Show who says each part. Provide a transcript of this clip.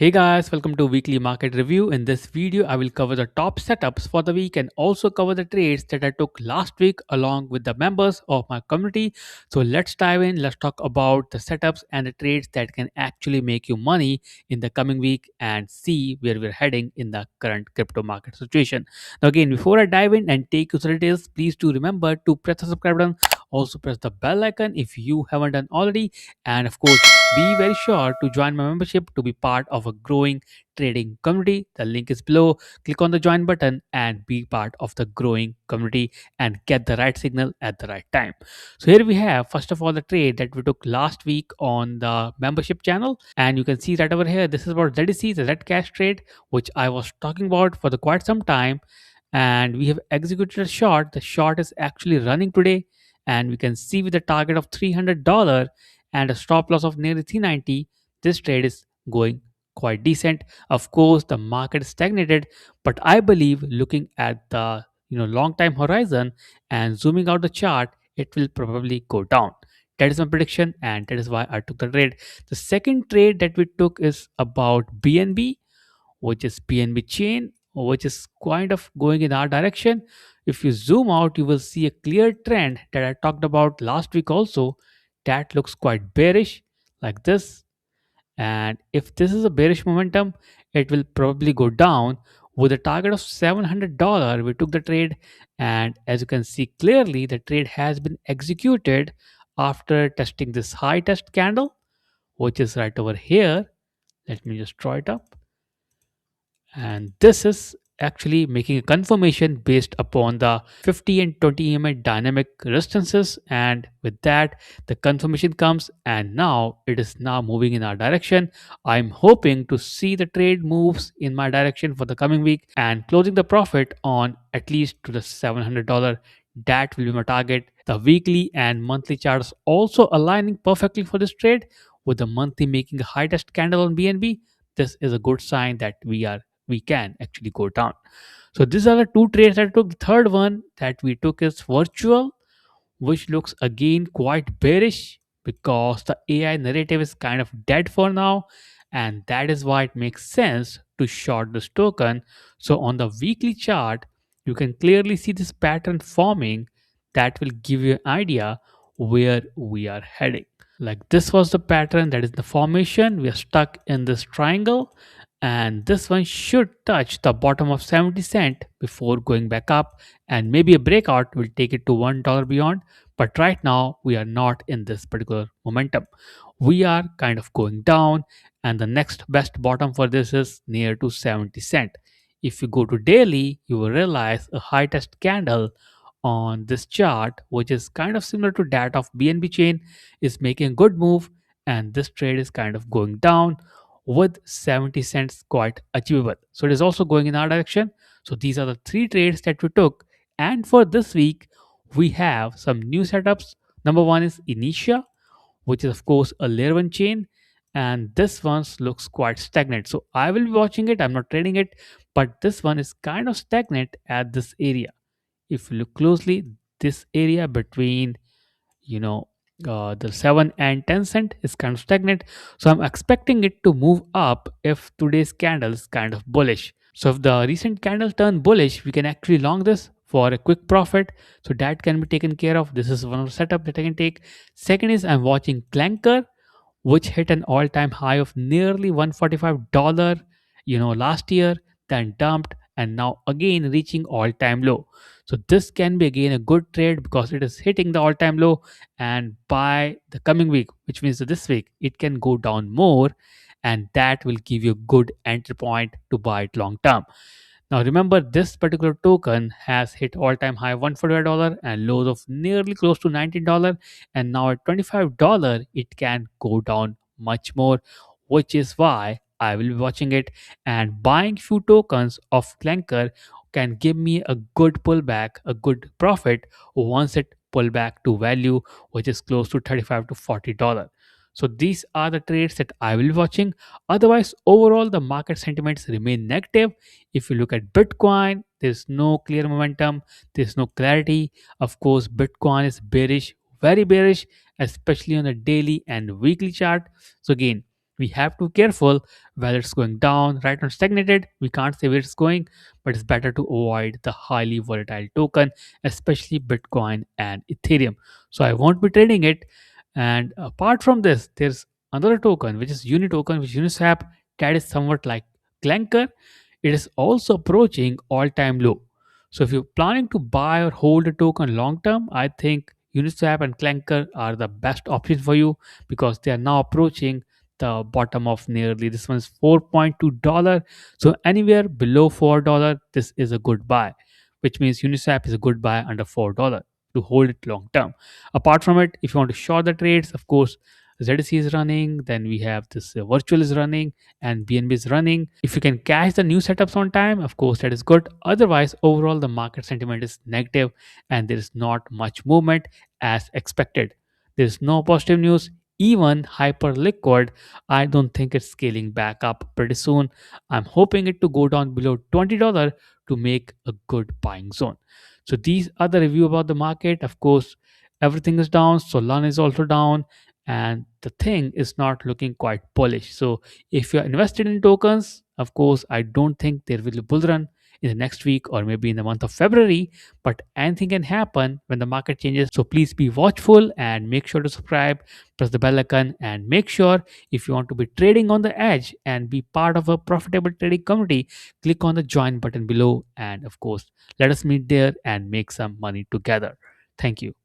Speaker 1: Hey guys, welcome to weekly market review. In this video, I will cover the top setups for the week and also cover the trades that I took last week along with the members of my community. So let's dive in. Let's talk about the setups and the trades that can actually make you money in the coming week and see where we're heading in the current crypto market situation. Now, again, before I dive in and take you through the details, please do remember to press the subscribe button. Also, press the bell icon if you haven't done already, and of course be very sure to join my membership to be part of a growing trading community. The link is below. Click on the join button and be part of the growing community and get the right signal at the right time. So here we have first of all the trade that we took last week on the membership channel, and you can see right over here. This is about ZDC, the Z cash trade, which I was talking about for the quite some time, and we have executed a short. The short is actually running today, and we can see with a target of $300 and a stop loss of nearly 390. This trade is going quite decent. Of course the market is stagnated, but I believe looking at the long time horizon and zooming out the chart, it will probably go down. That is my prediction, and that is why I took the trade. The second trade that we took is about BNB, which is PNB chain, which is kind of going in our direction. If you zoom out, you will see a clear trend that I talked about last week also. That looks quite bearish, like this. And if this is a bearish momentum, it will probably go down with a target of $700. We took the trade, and as you can see clearly, the trade has been executed after testing this high test candle, which is right over here. Let me just draw it up, and this is actually making a confirmation based upon the 50 and 20 EMA dynamic resistances, and with that the confirmation comes, and now it is now moving in our direction. I'm hoping to see the trade moves in my direction for the coming week and closing the profit on at least to the $700. That will be my target. The weekly and monthly charts also aligning perfectly for this trade, with the monthly making a high test candle on BNB. This is a good sign that we can actually go down. So these are the two trades I took. The third one that we took is virtual, which looks again quite bearish because the AI narrative is kind of dead for now, and that is why it makes sense to short this token. So on the weekly chart, you can clearly see this pattern forming that will give you an idea where we are heading. Like this was the pattern that is the formation. We are stuck in this triangle, and this one should touch the bottom of 70 cent before going back up, and maybe a breakout will take it to $1 beyond. But right now we are not in this particular momentum. We are kind of going down, and the next best bottom for this is near to 70 cent. If you go to daily, you will realize a high test candle on this chart, which is kind of similar to that of BNB chain, is making a good move, and this trade is kind of going down with 70 cents quite achievable. So it is also going in our direction. So these are the three trades that we took. And for this week, we have some new setups. Number one is Initia, which is of course a layer one chain, and this one looks quite stagnant. So I will be watching it. I'm not trading it, but this one is kind of stagnant at this area. If you look closely, this area between you know the 7 and 10 cent is kind of stagnant, so I'm expecting it to move up if today's candle is kind of bullish. So if the recent candle turn bullish, we can actually long this for a quick profit, so that can be taken care of. This is one of the setup that I can take. Second is I'm watching Clanker, which hit an all-time high of nearly $145 last year, then dumped, and now again reaching all-time low. So this can be again a good trade because it is hitting the all-time low, and by the coming week, which means that this week, it can go down more, and that will give you a good entry point to buy it long term. Now remember, this particular token has hit all-time high $145 and lows of nearly close to $19, and now at $25 it can go down much more, which is why I will be watching it, and buying few tokens of Clanker can give me a good pullback, a good profit once it pull back to value, which is close to 35 to $40. So these are the trades that I will be watching. Otherwise, overall the market sentiments remain negative. If you look at Bitcoin, there's no clear momentum, there's no clarity. Of course, Bitcoin is bearish, very bearish, especially on the daily and weekly chart. So again, we have to be careful whether it's going down, right, or stagnated. We can't say where it's going, but it's better to avoid the highly volatile token, especially Bitcoin and Ethereum. So I won't be trading it. And apart from this, there's another token which is Uni token, which is Uniswap, that is somewhat like Clanker. It is also approaching all-time low. So if you're planning to buy or hold a token long term, I think Uniswap and Clanker are the best options for you because they are now approaching the bottom of nearly, this one is $4.2. So anywhere below $4, this is a good buy, which means Uniswap is a good buy under $4 to hold it long term. Apart from it, if you want to short the trades, of course, ZDC is running, then we have this virtual is running, and BNB is running. If you can catch the new setups on time, of course, that is good. Otherwise, overall, the market sentiment is negative and there is not much movement as expected. There is no positive news. Even hyper liquid, I don't think it's scaling back up pretty soon. I'm hoping it to go down below $20 to make a good buying zone. So these are the review about the market. Of course, everything is down. Solana is also down, and the thing is not looking quite bullish. So if you're invested in tokens, of course, I don't think there will be a bull run in the next week or maybe in the month of February, but anything can happen when the market changes. So please be watchful and make sure to subscribe, press the bell icon, and make sure if you want to be trading on the edge and be part of a profitable trading community, click on the join button below. And of course, let us meet there and make some money together. Thank you.